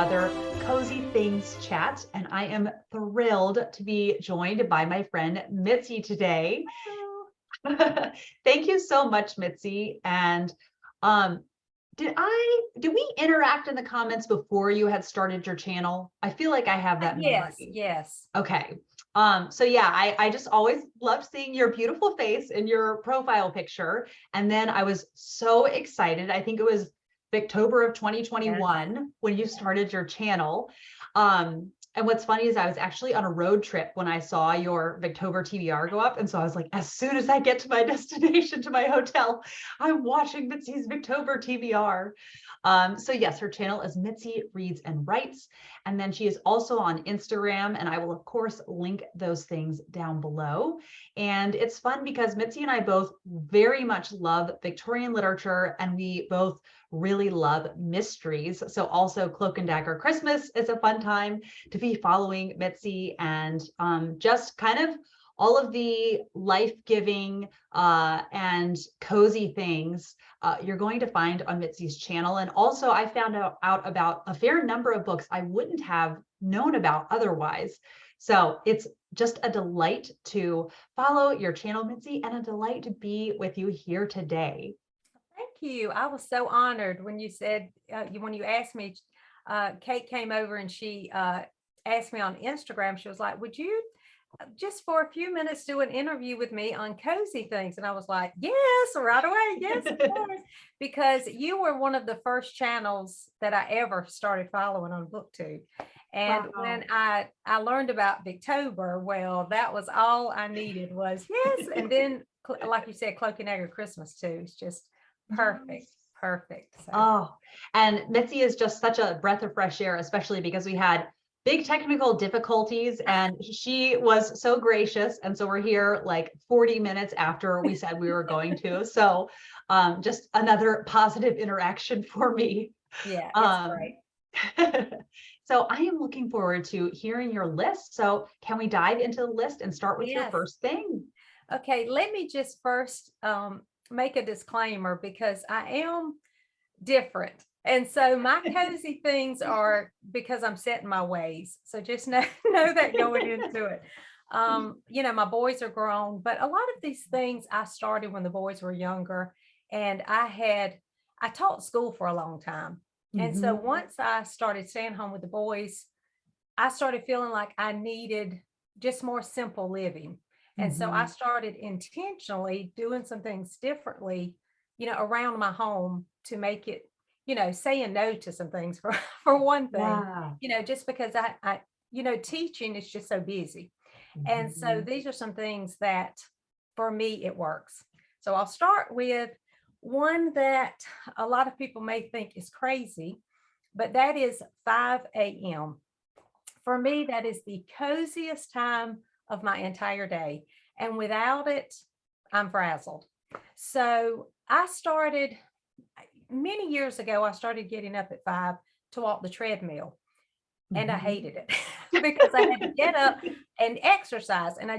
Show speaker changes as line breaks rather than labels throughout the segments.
another Cozy Things chat, and I am thrilled to be joined by my friend Mitzi today. Thank you so much, Mitzi. And um, did we interact in the comments before you had started your channel? I feel like I have that memory.
Yes.
Okay. So yeah, I just always loved seeing your beautiful face in your profile picture. And then I was so excited. I think it was October of 2021 when you started your channel. And what's funny is I was actually on a road trip when I saw your Victober TBR go up. And so I was like, as soon as I get to my destination, to my hotel, I'm watching Mitzi's Victober TBR. So yes, her channel is Mitzi Reads and Writes. And then she is also on Instagram, and I will of course link those things down below. And it's fun because Mitzi and I both very much love Victorian literature, and we both really love mysteries. So also Cloak and Dagger Christmas is a fun time to be following Mitzi, and just kind of all of the life-giving and cozy things you're going to find on Mitzi's channel. And also I found out about a fair number of books I wouldn't have known about otherwise. So it's just a delight to follow your channel, Mitzi, and a delight to be with you here today.
Thank you. I was so honored when you said, when you asked me, Kate came over and she asked me on Instagram, she was like, would you just for a few minutes do an interview with me on Cozy Things? And I was like, yes, right away. Yes, of course. Because you were one of the first channels that I ever started following on BookTube. And
Wow.
when I learned about Victober, well, that was all I needed was yes. And then, like you said, Cloak and Dagger Christmas too. It's just perfect.
Yes.
Perfect. So.
Oh, and Mitzi is just such a breath of fresh air, especially because we had big technical difficulties and she was so gracious. And so we're here like 40 minutes after we said we were going to. So just another positive interaction for me.
Yeah, it's
great. So I am looking forward to hearing your list. So can we dive into the list and start with your first thing?
Okay, let me just first make a disclaimer because I am different. And so my cozy things are because I'm set in my ways. So just know that going into it. My boys are grown, but a lot of these things I started when the boys were younger, and I taught school for a long time. And so once I started staying home with the boys, I started feeling like I needed just more simple living. And so I started intentionally doing some things differently, around my home to make it, saying no to some things for one thing,
Yeah.
just because I teaching is just so busy. And so these are some things that for me, it works. So I'll start with one that a lot of people may think is crazy, but that is 5 a.m. For me, that is the coziest time of my entire day. And without it, I'm frazzled. So I started many years ago, I started getting up at 5 to walk the treadmill. And I hated it because I had to get up and exercise. And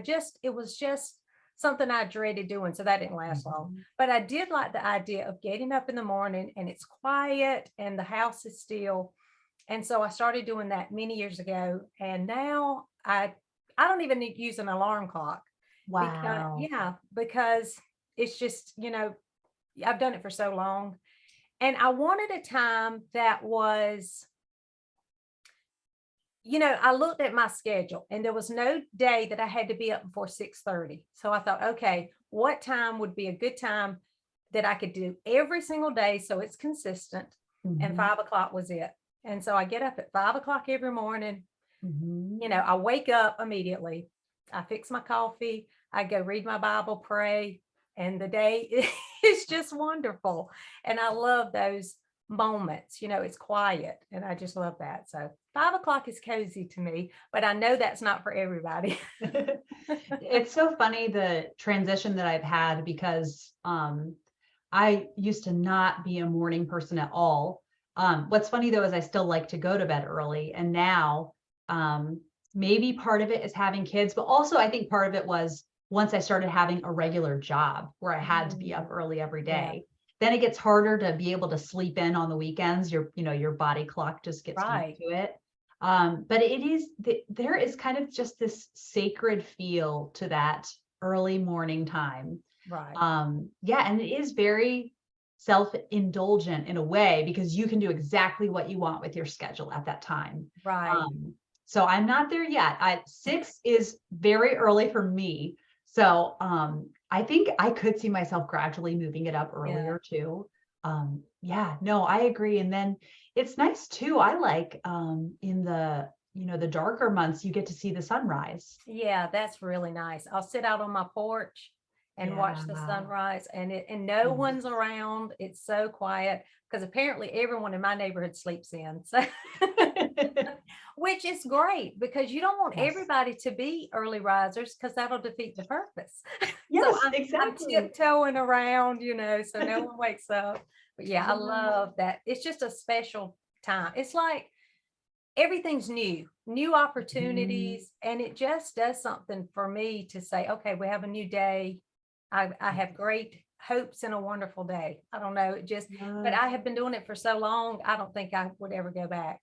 it was just something I dreaded doing. So that didn't last long. But I did like the idea of getting up in the morning and it's quiet and the house is still. And so I started doing that many years ago. And now I don't even need to use an alarm clock.
Wow.
Because it's just, I've done it for so long. And I wanted a time that was, I looked at my schedule and there was no day that I had to be up before 6:30. So I thought, okay, what time would be a good time that I could do every single day so it's consistent? And 5 o'clock was it. And so I get up at 5 o'clock every morning. I wake up immediately. I fix my coffee. I go read my Bible, pray, and the day is just wonderful. And I love those moments. It's quiet, and I just love that. So 5 o'clock is cozy to me, but I know that's not for everybody.
It's so funny the transition that I've had because I used to not be a morning person at all. What's funny though is I still like to go to bed early, and now maybe part of it is having kids, but also I think part of it was once I started having a regular job where I had to be up early every day. then it gets harder to be able to sleep in on the weekends. Your body clock just gets used to it. But there is kind of just this sacred feel to that early morning time.
Right.
Yeah, and it is very self-indulgent in a way because you can do exactly what you want with your schedule at that time.
Right.
So I'm not there yet. 6 is very early for me. So I think I could see myself gradually moving it up earlier too. Yeah, no, I agree. And then it's nice too. I like in the darker months, you get to see the sunrise.
Yeah, that's really nice. I'll sit out on my porch and watch the
Yeah.
sunrise, and no one's around. It's so quiet because apparently everyone in my neighborhood sleeps in. So which is great because you don't want
Yes.
everybody to be early risers because that'll defeat the purpose.
Yes,
So I'm
exactly.
tiptoeing around, so no one wakes up. But yeah, I
Yeah.
love that. It's just a special time. It's like everything's new opportunities, and it just does something for me to say, okay, we have a new day. I have great hopes and a wonderful day. I don't know, but I have been doing it for so long, I don't think I would ever go back.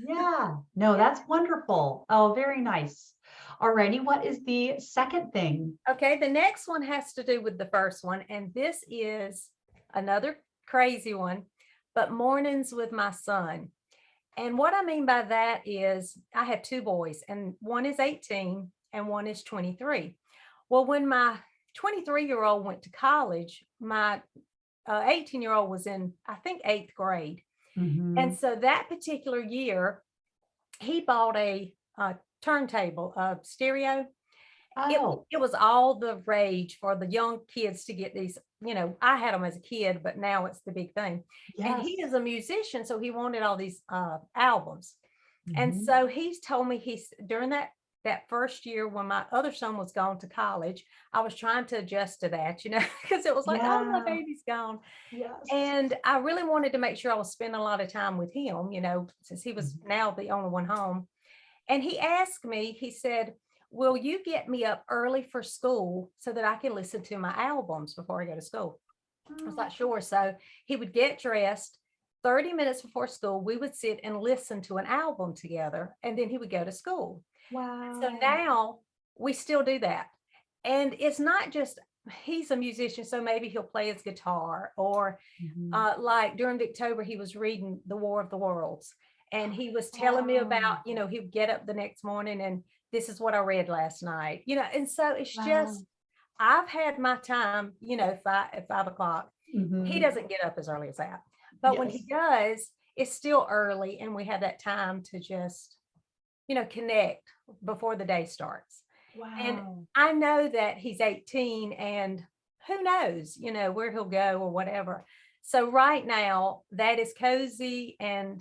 Yeah, no, that's wonderful. Oh, very nice. Alrighty, what is the second thing?
Okay, the next one has to do with the first one, and this is another crazy one, but mornings with my son. And what I mean by that is I have two boys, and one is 18 and one is 23. Well, when my 23-year-old went to college, my 18-year-old was in, I think, eighth grade. And so that particular year, he bought a turntable, a stereo.
Oh,
It was all the rage for the young kids to get these. I had them as a kid, but now it's the big thing. And
yes.
he is a musician, so he wanted all these albums. And
Mhm.
so he's told me during that first year when my other son was gone to college, I was trying to adjust to that, because it was like, oh, my
Yeah,
baby's gone.
yes.
And I really wanted to make sure I was spending a lot of time with him, since he was
Mhm.
now the only one home. And he asked me, he said, will you get me up early for school so that I can listen to my albums before I go to school? I was like, sure. So he would get dressed 30 minutes before school. We would sit and listen to an album together, and then he would go to school. So
Wow.
now we still do that. And it's not just, he's a musician, so maybe he'll play his guitar, or
Mhm.
like during October, he was reading The War of the Worlds. And he was telling me
Wow.
about, he would get up the next morning and this is what I read last night, and so it's
Wow.
just, I've had my time, at 5 o'clock. He
Mhm.
doesn't get up as early as that. But when he
Yes.
does, it's still early and we have that time to just, connect before the day starts. And
Wow.
I know that he's 18 and who knows, where he'll go or whatever. So right now that is cozy, and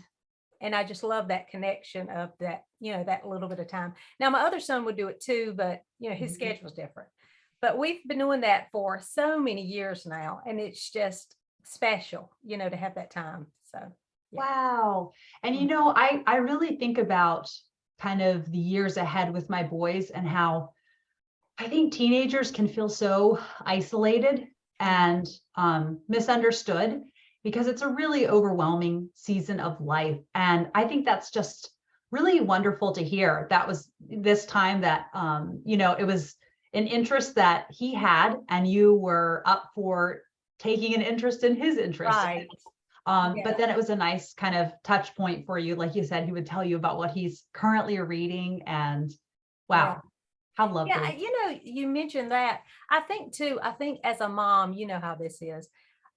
I just love that connection of that, that little bit of time. Now my other son would do it too, but his
Mhm.
schedule's different. But we've been doing that for so many years now, and it's just special, to have that time. So yeah.
Wow. And
Mm.
I really think about kind of the years ahead with my boys and how I think teenagers can feel so isolated and misunderstood because it's a really overwhelming season of life. And I think that's just really wonderful to hear. That was this time that, it was an interest that he had, and you were up for taking an interest in his interest.
Right.
But
Yeah.
then it was a nice kind of touch point for you. Like you said, he would tell you about what he's currently reading, and
Yeah.
wow, how
Yeah,
lovely.
you mentioned that. I think too, I think as a mom, you know how this is.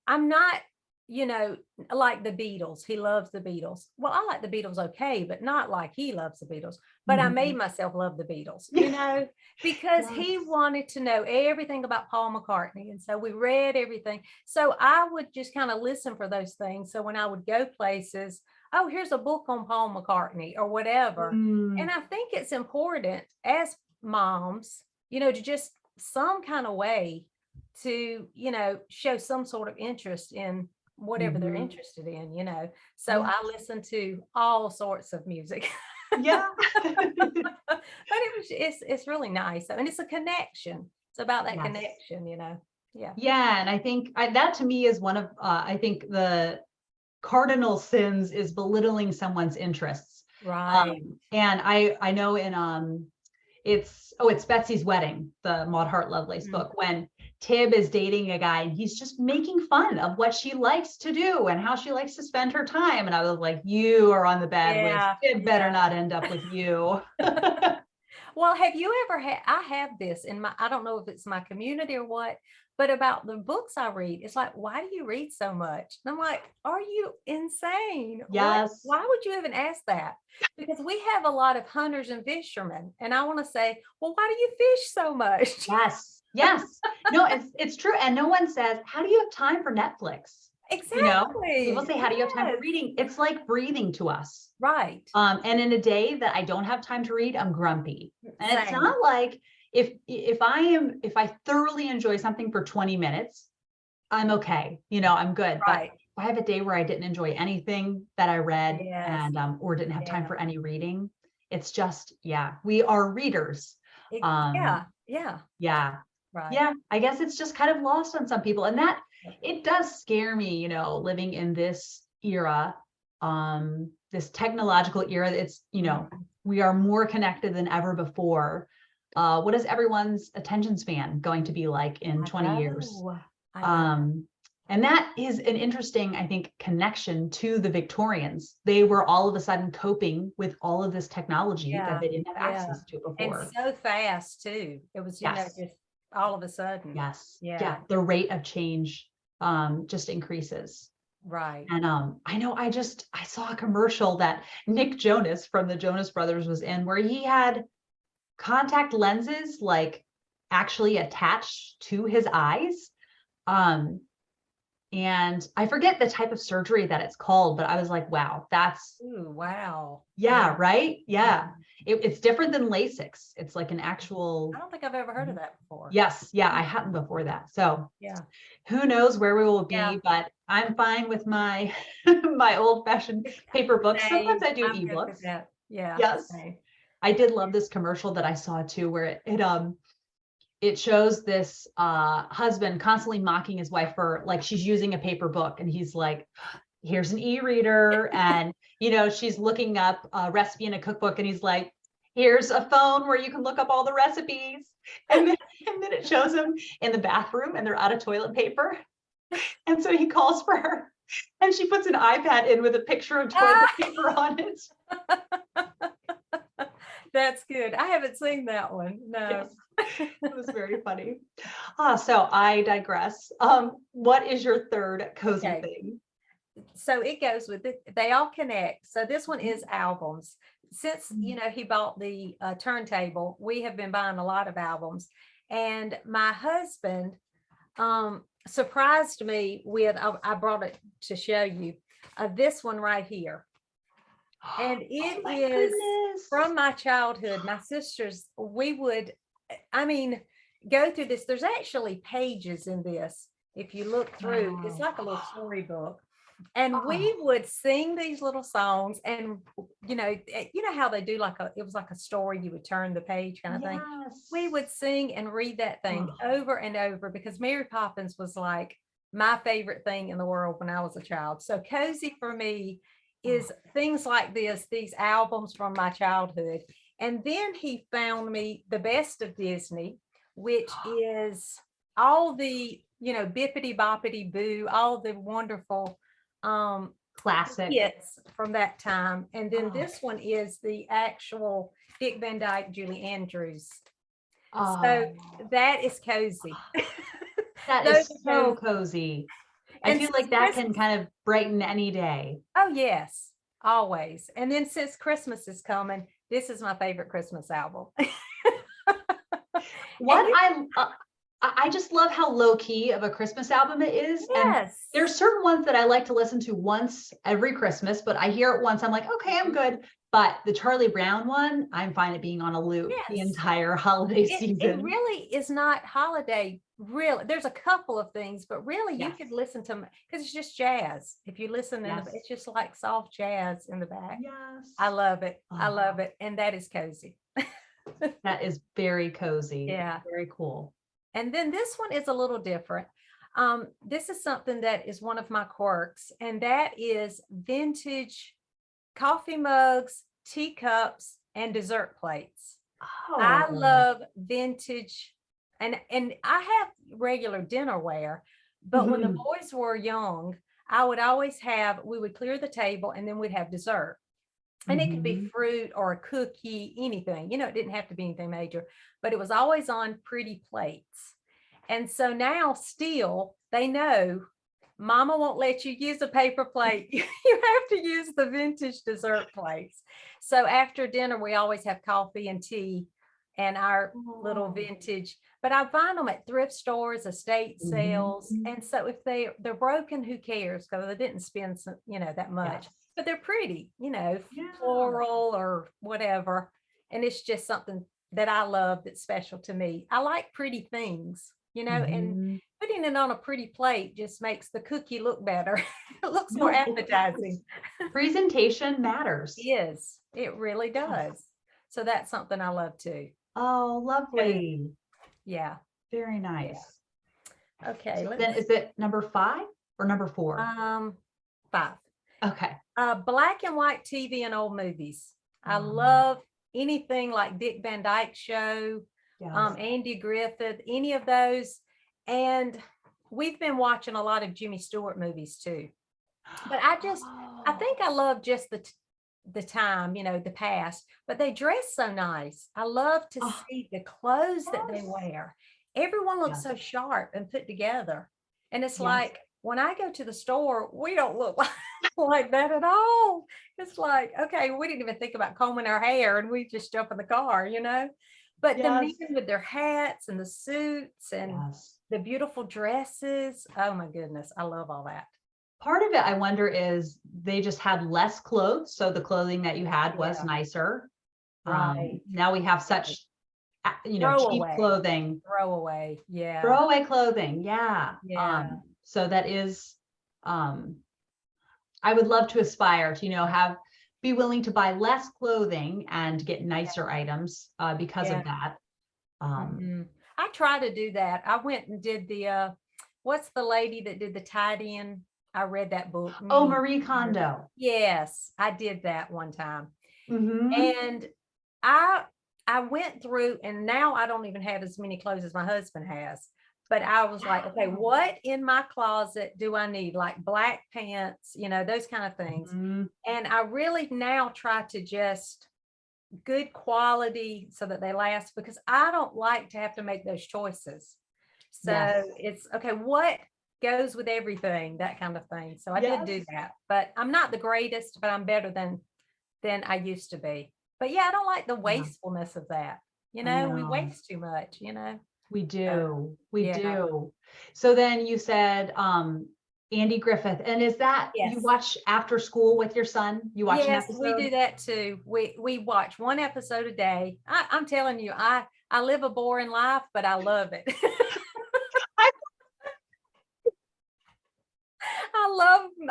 I'm not, you know, like the Beatles. He loves the Beatles. Well, I like the Beatles okay, but not like he loves the Beatles. But I made
Mhm.
myself love the Beatles,
Yes.
because he wanted to know everything about Paul McCartney. And so we read everything. So I would just kind of listen for those things. So when I would go places, oh, here's a book on Paul McCartney or whatever.
Mm,
And I think it's important as moms, to just some kind of way to, show some sort of interest in whatever they're
mhm.
interested in. So
Yeah.
I listen to all sorts of music.
Yeah.
But it's really nice. I mean, it's a connection. It's about that
Yes.
connection. Yeah.
Yeah. And I think that to me is one of, I think the cardinal sins is belittling someone's interests.
Right.
And I know in, it's Betsy's Wedding, the Maud Hart Lovelace
Mhm.
book, when Tib is dating a guy and he's just making fun of what she likes to do and how she likes to spend her time. And I was like, you are on the bad list.
Yeah.
Tib better
Yeah.
not end up with you.
Well, have you ever had, I have this in my, I don't know if it's my community or what, but about the books I read, it's like, why do you read so much? And I'm like, are you insane? What?
Yes.
Why would you even ask that? Because we have a lot of hunters and fishermen. And I want to say, well, why do you fish so much?
Yes. Yes. No, it's true. And no one says, how do you have time for Netflix? You know, people
Exactly.
say, how do you have time for
Yes.
reading? It's like breathing to us.
Right.
And in a day that I don't have time to read, I'm grumpy. And it's
Same.
not like if I thoroughly enjoy something for 20 minutes, I'm okay. I'm good. But
Right.
if I have a day where I didn't enjoy anything that I read
Yes.
and or didn't have time
Yeah.
for any reading, it's just, yeah, we are readers. Um,
Yeah. Yeah.
yeah.
Right.
Yeah, I guess it's just kind of lost on some people. And that it does scare me, living in this era, this technological era. It's, we are more connected than ever before. What is everyone's attention span going to be like in 20 years?
I know.
And that is an interesting, I think, connection to the Victorians. They were all of a sudden coping with all of this technology that
Yeah.
they didn't have
Yeah.
access to
And
before.
so fast too. It was,
Yes.
just all of a sudden.
Yes.
Yeah.
Yeah. The rate of change just increases.
Right.
And I know I saw a commercial that Nick Jonas from the Jonas Brothers was in where he had contact lenses like actually attached to his eyes. Um, and I forget the type of surgery that it's called, but I was like, wow, that's
Ooh, wow.
yeah, right? Yeah.
Mhm.
It's different than LASIX. It's like an
I
actual
don't think I've ever heard of that before.
yes, yeah, I hadn't before that. So
Yeah.
who knows where we will
Yeah.
be, but I'm fine with my my old-fashioned paper books. Sometimes
Same.
I do
I'm good with
ebooks.
that. Yeah.
Yes.
Same.
I did love this commercial that I saw too, where it shows this husband constantly mocking his wife for like she's using a paper book and he's like, here's an e-reader, and she's looking up a recipe in a cookbook and he's like, here's a phone where you can look up all the recipes. And then it shows him in the bathroom and they're out of toilet paper. And so he calls for her and she puts an iPad in with a picture of toilet paper on it.
That's good. I haven't seen that one. No.
Yes, it was very funny. So I digress. What is your third cozy
Okay.
thing?
So it goes with it. They all connect. So this one is albums. Since, he bought the turntable, we have been buying a lot of albums. And my husband surprised me with, I brought it to show you, this one right here. And it
my
is
goodness.
from my childhood. My sisters, we would, go through this. There's actually pages in this. If you look through, it's like a little storybook. And we would sing these little songs, and you know how they do it was like a story, you would turn the page kind of thing. We would sing and read that thing over and over because Mary Poppins was like my favorite thing in the world when I was a child. So cozy for me is things like this, these albums from my childhood. And then he found me the best of Disney, which is all the, bippity boppity boo, all the wonderful
Classic
hits from that time. And then this one is the actual Dick Van Dyke, Julie Andrews. So that is cozy.
That is so cozy. I
And
feel like that can kind of brighten any day.
Oh, yes, always. And then since Christmas is coming, this is my favorite Christmas album.
What I just love how low key of a Christmas album it is. And
Yes.
there's certain ones that I like to listen to once every Christmas, but I hear it once, I'm like, okay, I'm good. But the Charlie Brown one, I'm fine at being on a loop the
Yes.
entire holiday
It
season.
really is not holiday, really. There's a couple of things, but really you
Yes.
could listen to because it's just jazz. If you listen,
Yes.
it's just like soft jazz in the back.
Yes.
I love it. I love it. And that is cozy.
That is very cozy.
Yeah.
Very cool.
And then this one is a little different. This is something that is one of my quirks, and that is vintage coffee mugs, teacups, and dessert plates. I
Oh.
love vintage, and I have regular dinnerware, but when the
Mhm.
boys were young, I would always have, we would clear the table and then we'd have dessert. And it could be
Mhm.
fruit or a cookie, anything, it didn't have to be anything major, but it was always on pretty plates. And so now still they know mama won't let you use a paper plate. You have to use the vintage dessert plates. So after dinner, we always have coffee and tea and our little
Oh.
vintage, but I find them at thrift stores, estate sales.
Mhm.
And so if they're broken, who cares? Because they didn't spend some, that much,
Yes.
but they're pretty,
Yeah.
floral or whatever. And it's just something that I love that's special to me. I like pretty things, and
Mhm.
putting it on a pretty plate just makes the cookie look better. It looks more
No, it does.
appetizing.
Presentation matters.
Yes, it really
Yes.
does. So that's something I love too.
Oh,
Food.
lovely.
Yeah.
Very
Yeah.
nice.
Okay,
So then
let's
is it number 5 or number 4?
5.
Okay.
Black and white TV and old movies. I
Um,
love anything like Dick Van Dyke Show,
yes.
Andy Griffith, any of those. And we've been watching a lot of Jimmy Stewart movies too. But I
Oh,
think I love just the time, the past, but they dress so nice. I love to
oh,
see the clothes that they
yes.
wear. Everyone looks
Yes.
so sharp and put together. And it's
Yes.
like when I go to the store, we don't look like that at all. It's like, okay, we didn't even think about combing our hair and we just jump in the car. But the men
Yes.
with their hats and the suits and
Yes.
the beautiful dresses. Oh my goodness, I love all that.
Part of it, I wonder, is they just had less clothes, so the clothing that you had was
Yeah,
nicer.
right.
Now we have
Right.
such,
Throw
cheap
away,
clothing,
throw away. Yeah,
throwaway clothing. Yeah.
yeah,
So that is, um, I would love to aspire to, be willing to buy less clothing and get nicer items, because
yeah.
of that. Um,
Mhm. I try to do that. I went and did what's the lady that did the tied in? I read that book
oh,
many
Marie
years.
Kondo.
Yes, I did that one time.
Hmm.
And I I went through and now I don't even have as many clothes as my husband has. But I was like, okay,
Wow.
what in my closet do I need? Like black pants, those kind of things.
Mhm.
And I really now try to just good quality so that they last because I don't like to have to make those choices. So
Yes.
it's okay, what goes with everything, that kind of thing. So I did
Yes.
do that, but I'm not the greatest, but I'm better than I used to be. But yeah, I don't like the
Yeah,
wastefulness of that.
I
We
know.
waste too much.
We
So
do. We
yeah.
do. So then you said, Andy Griffith, and is that you
Yes.
watch after school with your son? You watch an
Yes, we
episode?
do that too. We watch one episode a day. I'm telling you, I live a boring life, but I love it.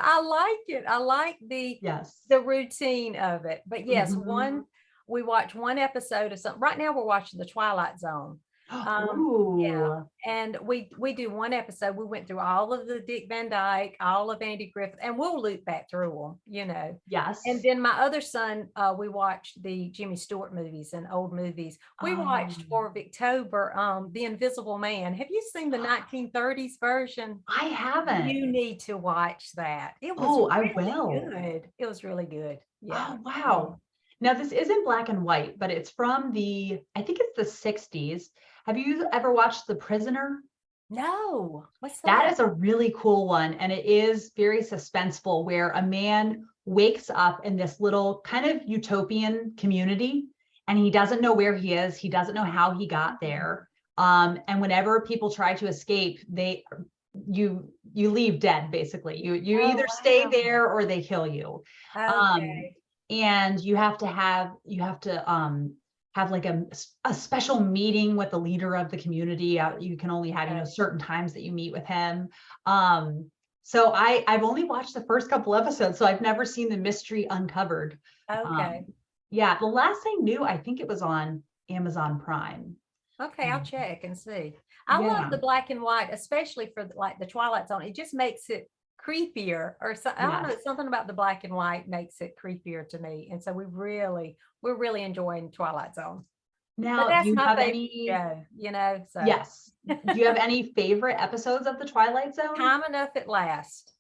I like it. I like
Yes.
the routine of it. But yes,
Mhm.
we watch one episode of something. Right now we're watching The Twilight Zone. Yeah.
Ooh,
And we do one episode. We went through all of the Dick Van Dyke, all of Andy Griffith, and we'll loop back through them. And
yes.
then my other son, we watched the Jimmy Stewart movies and old movies. We watched
Um,
for Victober, The Invisible Man. Have you seen the 1930s version?
I haven't.
You need to watch that. It was
Oh, I
really
will.
good. It was really good. Yeah.
Oh,
Yeah.
wow. Now this isn't black and white, but it's from I think it's the 60s. Have you ever watched The Prisoner?
No, what's
That
that?
is a really cool one. And it is very suspenseful where a man wakes up in this little kind of utopian community and he doesn't know where he is. He doesn't know how he got there. And whenever people try to escape, you leave dead, basically. You
Oh,
either stay
wow.
there or they kill you. Um,
Okay.
and you have to have like a special meeting with the leader of the community. You can only have,
Okay.
certain times that you meet with him. So I've only watched the first couple episodes, so I've never seen the mystery uncovered.
Okay.
Um, yeah, the last I knew, I think it was on Amazon Prime.
Okay, I'll check and see. I love
Yeah.
the black and white, especially for like the Twilight Zone. It just makes it creepier, or so, I don't know,
Yes.
something about the black and white makes it creepier to me. And so we're really enjoying Twilight Zone. But
Now, do
that's
you
my
have
favorite
any?
show, you know, so
Yes. Do you have any favorite episodes of The Twilight Zone?
time enough at last.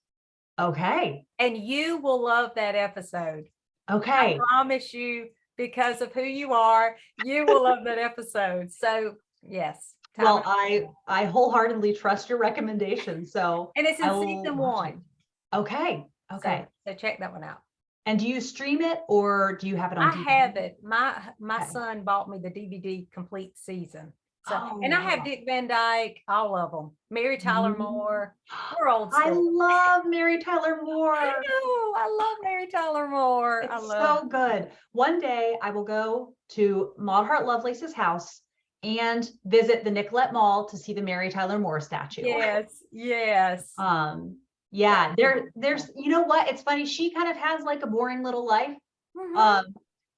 Okay.
And you will love that episode. I
Okay.
promise you, because of who you are, you will love that episode. So yes, time
Well,
enough.
I wholeheartedly trust your recommendation, so
And it's
I
in
will
season
watch it.
one.
Okay. Okay.
So check that one out.
And do you stream it or do you have it on
I
DVD?
have it. My
Okay.
son bought me the DVD complete season. So,
Oh,
and I have
wow.
Dick Van Dyke, all of them. Mary Tyler
Mhm.
Moore. We're old
I
school.
love Mary Tyler
I
Moore.
know. I love Mary Tyler Moore. I
It's
love.
so good. One day I will go to Maud Hart Lovelace's house and visit the Nicollet Mall to see the Mary Tyler Moore statue.
Yes, yes.
Yeah,
That-
there's, you know what? It's funny. She kind of has like a boring little life.
Mhm.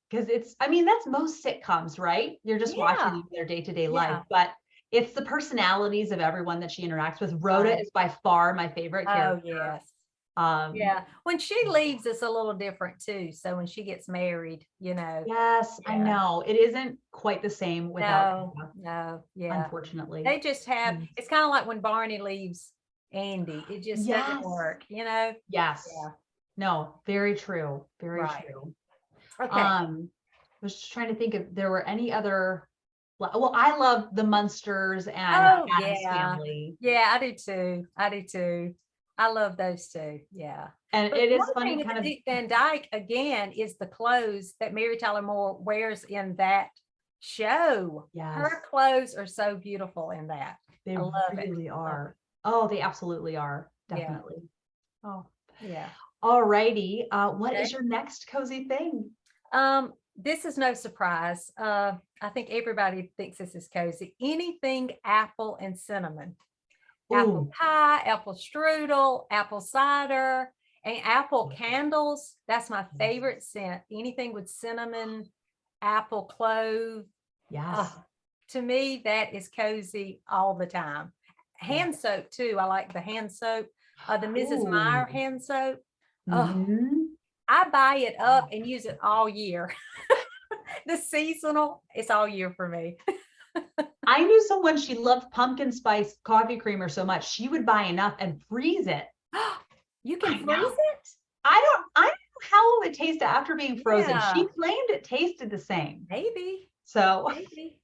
Because I mean, that's most sitcoms, right? You're just watching
Yeah,
their day-to-day life,
yeah.
but it's the personalities of everyone that she interacts with. Rhoda
Right.
is by far my favorite
Oh,
character.
yes.
Um,
Yeah. When she leaves, it's a little different too. So when she gets married, you know.
yes, I
Yeah.
know. It isn't quite the same without
No,
Rhoda,
no, yeah.
unfortunately.
They just have,
Mm.
it's kind of like when Barney leaves Andy. It just doesn't
Yes,
work, you know?
yes.
Yeah,
No, very true. Very
right.
true.
Okay.
I was just trying to think if there were any other, well, I love the Munsters and
Oh,
Addams
yeah.
Family.
Yeah, I do too. I do too. I love those too. Yeah.
And
But
it is
one
funny
thing with
kind
the
of,
Dick Van Dyke again is the clothes that Mary Tyler Moore wears in that show.
yes,
Her clothes are so beautiful in that.
they
I love it.
really
Love
are. Oh, they absolutely are.
it. Yeah.
Definitely. Oh,
Yeah.
all righty. What is
Okay.
your next cozy thing?
This is no surprise. I think everybody thinks this is cozy. Anything apple and cinnamon. Apple
Ooh,
pie, apple strudel, apple cider, and apple candles. That's my favorite scent. Anything with cinnamon, apple clove.
yes.
To me, that is cozy all the time. Hand soap too. I like the hand soap. The Mrs. Meyer
Ooh.
hand soap. Oh,
Mhm.
I buy it up and use it all year. The seasonal, it's all year for me.
I knew someone, she loved pumpkin spice coffee creamer so much, she would buy enough and freeze it.
You can
I
freeze
know.
it?
I don't know how it would taste after being frozen.
Yeah.
She claimed it tasted the same.
Maybe.
So
Maybe.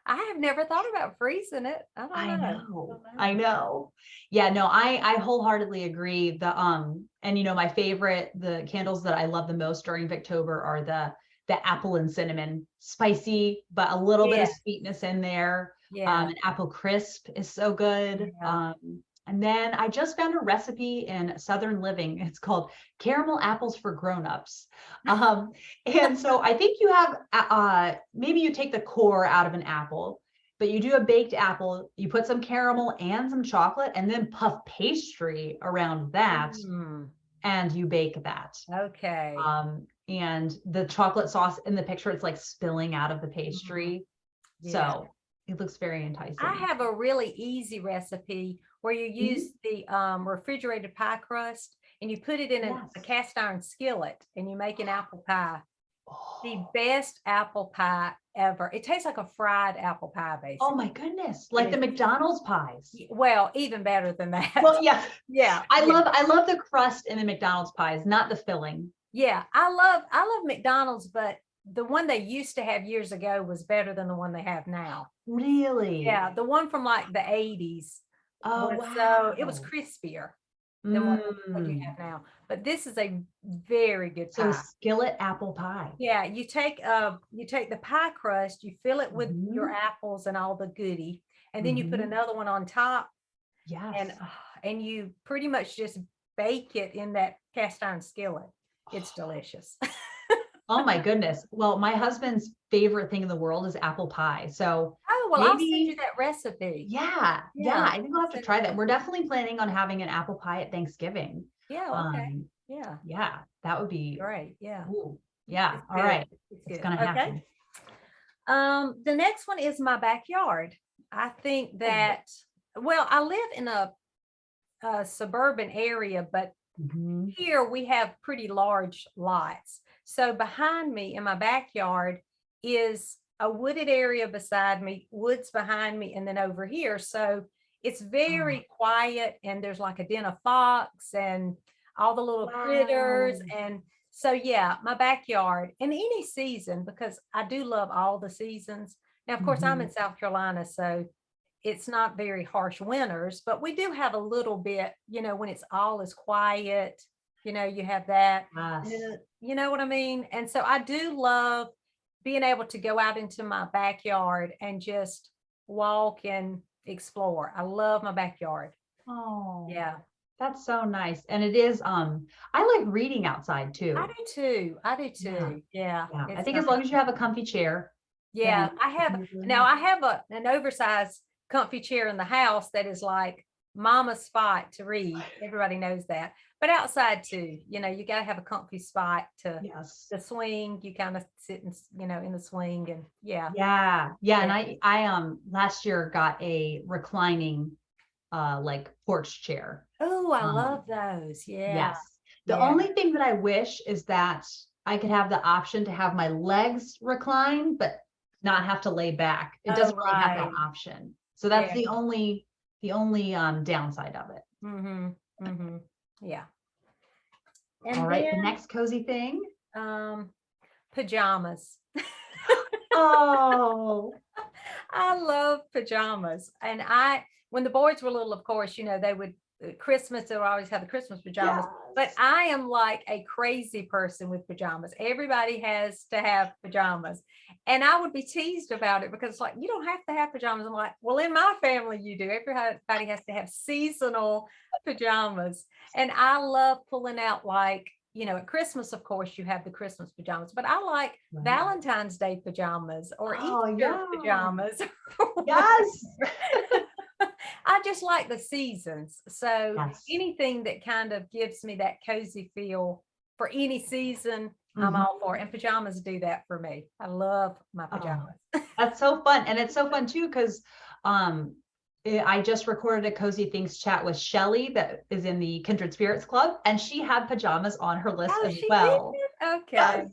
I have never thought about freezing it. I don't
I
know.
know. I know. Yeah, no, I wholeheartedly agree. And you know, my favorite, the candles that I love the most during Victober are the apple and cinnamon, spicy, but a little bit of
Yeah.
sweetness in there.
Yeah.
And apple crisp is so good.
Yeah.
And then I just found a recipe in Southern Living. It's called caramel apples for grown-ups. And so I think you have maybe you take the core out of an apple, but you do a baked apple, you put some caramel and some chocolate, and then puff pastry around that,
Mm,
and you bake that.
okay.
And the chocolate sauce in the picture, it's like spilling out of the
Mhm.
pastry.
Yeah.
So it looks very enticing.
I have a really easy recipe where you use the refrigerated pie crust and you put it in a
Yes.
cast iron skillet and you make an apple pie. The
Oh,
best apple pie ever. It tastes like a fried apple pie, basically.
oh my goodness. Like the
is-
McDonald's pies.
Well, even better than that.
Well, yeah.
Yeah.
I
yeah.
love the crust in the McDonald's pies, not the filling.
Yeah, I love McDonald's, but the one they used to have years ago was better than the one they have now.
Really?
Yeah, the one from like the 80s
Oh,
was so it was
wow.
crispier than what you have now. But this is a very good
So
pie.
skillet apple pie.
Yeah, you take the pie crust, you fill it with your apples and all the goody, and then you put
Mhm.
another one on top,
Yes.
and you pretty much just bake it in that cast iron skillet. It's delicious.
Oh my goodness. Well, my husband's favorite thing in the world is apple pie. So
Oh, well, I'll send you
maybe,
that recipe.
yeah,
Yeah,
I think I'll have to
send
try
it
that.
to
We're
me.
definitely planning on having an apple pie at Thanksgiving.
Yeah, okay. Yeah,
Yeah, that would be,
great. Yeah.
ooh, yeah.
It's
All
good.
right.
It's
It's
good.
gonna
Okay.
happen.
The next one is my backyard. I think that, well, I live in a suburban area, but
Mhm.
here we have pretty large lots. So behind me in my backyard is a wooded area beside me, woods behind me, and then over here. So it's
Oh,
very quiet, and there's like a den of fox and all the little critters.
wow.
And so, yeah, my backyard in any season, because I do love all the seasons. Now, of course, I'm in
Mhm.
South Carolina, so it's not very harsh winters, but we do have a little bit, when it's all is quiet, you have that. And
Yes.
then, you know what I mean? And so I do love being able to go out into my backyard and just walk and explore. I love my backyard.
Oh,
Yeah.
that's so nice. And it is, I like reading outside
I
too.
do too. I do
Yeah.
too. Yeah.
Yeah. I
It's
think
nice.
as long as you have a comfy chair, then
Yeah, I
it
have
can be really
now
nice.
I have an oversized comfy chair in the house that is like mama's spot to read. Everybody knows that. But outside too, you got to have a comfy spot to
Yes.
the swing. You kind of sit and in the swing, and yeah.
Yeah. Yeah. And
Yeah.
I last year got a reclining like porch chair.
Oh, I
Um,
love those. Yeah.
yes. The
Yeah.
only thing that I wish is that I could have the option to have my legs recline, but not have to lay back. It
Oh,
doesn't really have that
right.
option. So that's
Yeah.
the only downside of it.
Mm-hmm. Mm-hmm. Yeah.
All
And
right, the
then
next cozy thing.
um pajamas.
Oh,
I love pajamas. And when the boys were little, of course, they would, Christmas, they would always have the Christmas pajamas. But
yes.
I am like a crazy person with pajamas. Everybody has to have pajamas. And I would be teased about it because it's like, you don't have to have pajamas. I'm like, well, in my family, you do. Everybody has to have seasonal pajamas. And I love pulling out, like, at Christmas, of course, you have the Christmas pajamas, but I like
Right.
Valentine's Day pajamas or
Oh,
Easter
yeah.
pajamas.
Yes.
I just like the seasons. So
Yes.
anything that kind of gives me that cozy feel for any season, I'm
Mhm.
all for it. And pajamas do that for me. I love my
Oh,
pajamas.
that's so fun. And it's so fun too, because um I just recorded a Cozy Things chat with Shelly that is in the Kindred Spirits Club, and she had pajamas on her list
Oh,
as
she
well.
did? Okay.
Yes.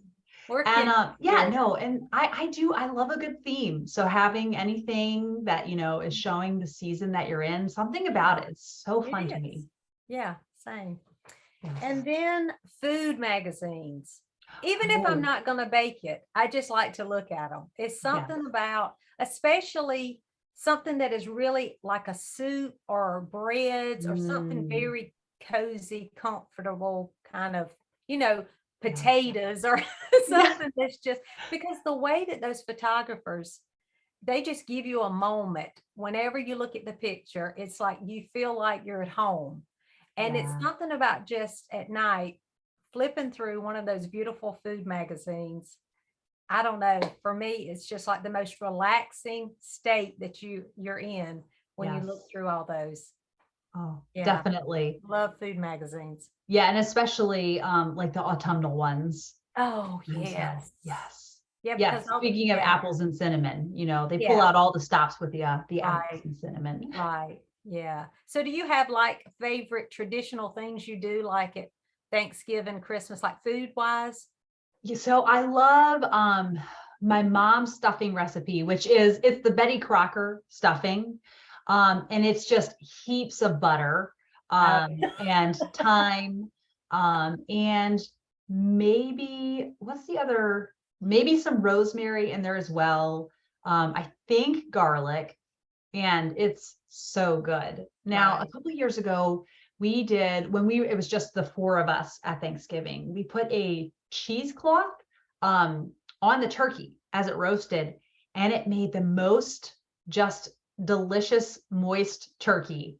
We're
And
kindred
yeah,
spirits.
no, and I love a good theme. So having anything that is showing the season that you're in, something about it, it's so
It
fun to
is.
me.
Yeah, same.
Yes.
And then food magazines. Even if I'm
Oh,
not going to bake it, I just like to look at them. It's
yes.
something about, especially something that is really like a soup or breads or something
Mm,
very cozy, comfortable, kind of, you know,
yes.
potatoes or
Yeah.
something that's just because the way that those photographers, they just give you a moment. Whenever you look at the picture, it's like you feel like you're at home. And it's
Yeah.
something about just at night flipping through one of those beautiful food magazines. I don't know. For me, it's just like the most relaxing state that you're in when you look
Yes.
through all those.
Oh,
Yeah.
definitely.
Love food magazines.
Yeah, and especially like the autumnal ones.
Oh,
And so,
yes.
yes.
Yeah, because
Yes, speaking of
yeah,
apples and cinnamon, they pull
yeah,
out all the stops with the apples
right,
and cinnamon.
right. Yeah. So do you have like favorite traditional things you do like at Thanksgiving, Christmas, like food wise?
Yeah, so I love my mom's stuffing recipe, which is it's the Betty Crocker stuffing. And it's just heaps of butter
Oh,
and thyme and maybe what's the other maybe some rosemary in there as well. I think garlic, and it's so good. Now, a
right.
couple of years ago, we did when it was just the four of us at Thanksgiving, we put a cheesecloth um, on the turkey as it roasted, and it made the most just delicious, moist turkey.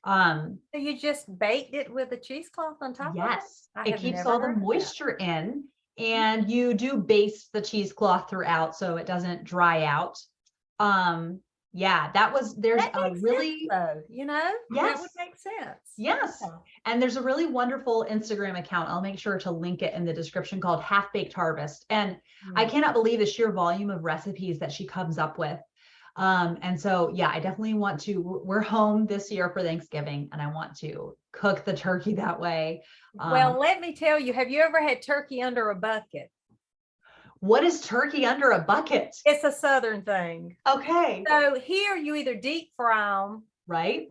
Um,
So you just baked it with a cheesecloth on top of it?
yes,
I
it
have
keeps
never
all the
heard of that.
moisture in, and you do baste the cheesecloth throughout so it doesn't dry out. Um, Yeah, there's
That
a
makes sense
really,
though, that
yes,
would make sense.
yes.
Yeah.
And there's a really wonderful Instagram account. I'll make sure to link it in the description, called Half Baked Harvest. And I
Mm.
cannot believe the sheer volume of recipes that she comes up with. And so, yeah, I definitely want to, we're home this year for Thanksgiving, and I want to cook the turkey that way.
Well, let me tell you, have you ever had turkey under a bucket?
What is turkey under a bucket?
It's a Southern thing.
Okay.
So here you either deep fry them,
Right?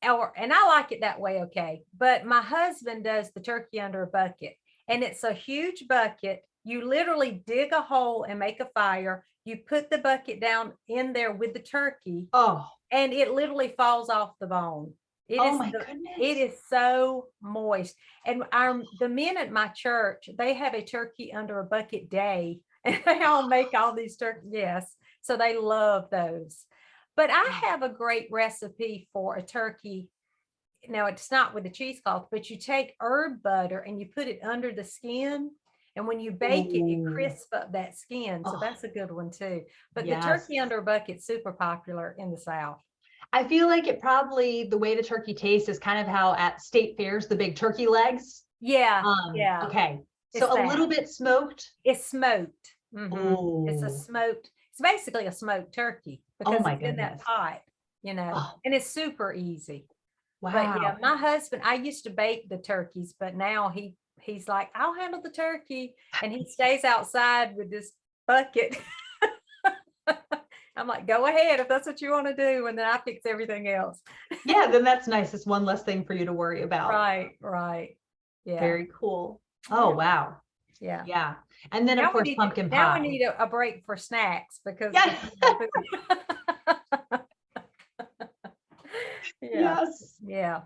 and I like it that way, okay. But my husband does the turkey under a bucket, and it's a huge bucket. You literally dig a hole and make a fire. You put the bucket down in there with the turkey,
Oh,
and it literally falls off the bone.
oh my
It
goodness.
is so moist. And the men at my church, they have a turkey under a bucket day, and they all make all these turkey. Yes. So they love those. But I have a great recipe for a turkey. Now it's not with the cheesecloth, but you take herb butter and you put it under the skin. And when you bake it, it
Ooh.
crisps up that skin. So
Oh,
that's a good one too. But the
yes.
turkey under a bucket's super popular in the South.
I feel like it probably, the way the turkey tastes is kind of how at state fairs, the big turkey legs.
Yeah, yeah.
Okay.
It's
So a little
that.
bit smoked.
It's smoked. It's a
Oh,
smoked, it's basically a smoked turkey
oh
because
my
it's in that
goodness.
pot,
Oh,
and it's super easy. But yeah,
wow.
my husband, I used to bake the turkeys, but now he's like, I'll handle the turkey. And he stays outside with this bucket. I'm like, go ahead if that's what you want to do. And then I fix everything else.
Yeah, then that's nice. It's one less thing for you to worry about.
Right, right. Yeah.
Very cool. Oh,
Yeah.
wow.
Yeah.
Yeah. And then of course, pumpkin
Now we
pie.
need a break for snacks because
Yeah.
yeah.
Yes.
Yeah.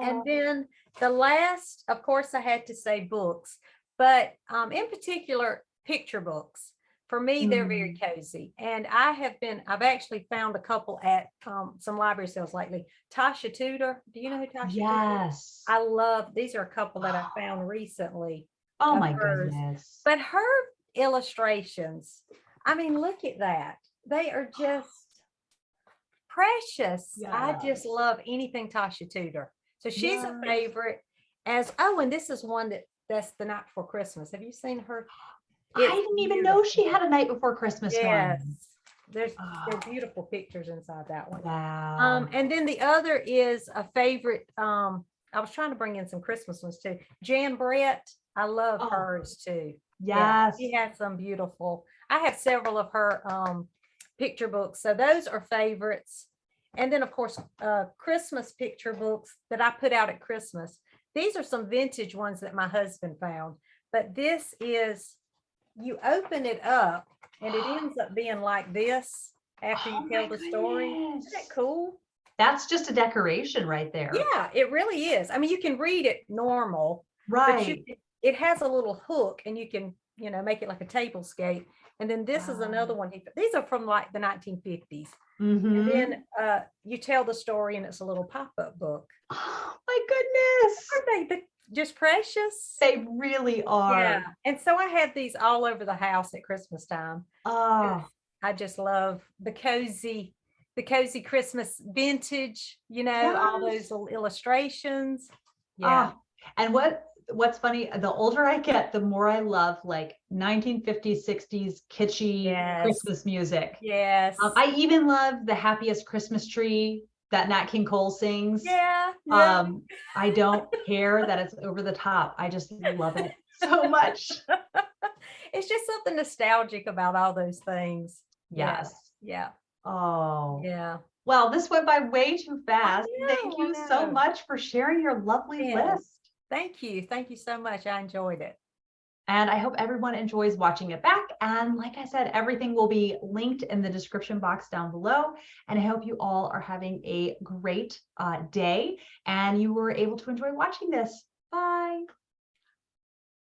And
Oh.
then the last, of course, I had to say books, but in particular, picture books. For me, they're very cozy. And I've actually found a couple at some library sales lately. Tasha Tudor. Do you know who Tasha Tudor is?
Yes.
I love, these are a couple that I found recently
Oh
of
my
hers.
goodness.
But her illustrations, I mean, look at that. They are just precious. I just
Yes.
love anything Tasha Tudor. So she's a
Yes.
favorite. And this is one that's the night before Christmas. Have you seen her?
I
It's
didn't even know she
beautiful.
had a night before Christmas
Yes.
one.
They're
Oh,
beautiful pictures inside that one.
wow.
And then the other is a favorite. I was trying to bring in some Christmas ones too. Jan Brett, I love
Oh,
hers too. Yeah,
yes.
she has some beautiful. I have several of her picture books. So those are favorites. And then of course, Christmas picture books that I put out at Christmas. These are some vintage ones that my husband found. But this is, you open it up and it ends up being like this after
Oh
you
my
tell the story.
goodness.
Isn't that cool?
That's just a decoration right there.
Yeah, it really is. I mean, you can read it normal, but
Right.
it has a little hook and you can, make it like a table scape. And then this is another
Wow.
one. These are from like the 1950s. And
Mm-hmm.
then you tell the story and it's a little pop-up book.
Oh my goodness.
Aren't they just precious?
They really are.
Yeah. And so I have these all over the house at Christmas time.
Oh,
I just love the cozy Christmas vintage, all those
yes.
little illustrations. Yeah.
Oh, and what's funny, the older I get, the more I love like 1950s, 60s kitschy
Yes.
Christmas music.
Yes.
I even love the Happiest Christmas Tree that Nat King Cole sings.
Yeah. Yeah.
I don't care that it's over the top. I just love it so much.
It's just something nostalgic about all those things.
Yes.
Yeah.
Oh,
Yeah.
well, this went by way too
I
fast. Thank
know,
you
I
so
know.
much for sharing your lovely
Yes.
list.
Thank you. Thank you so much. I enjoyed it.
And I hope everyone enjoys watching it back. And like I said, everything will be linked in the description box down below. And I hope you all are having a great day and you were able to enjoy watching this. Bye.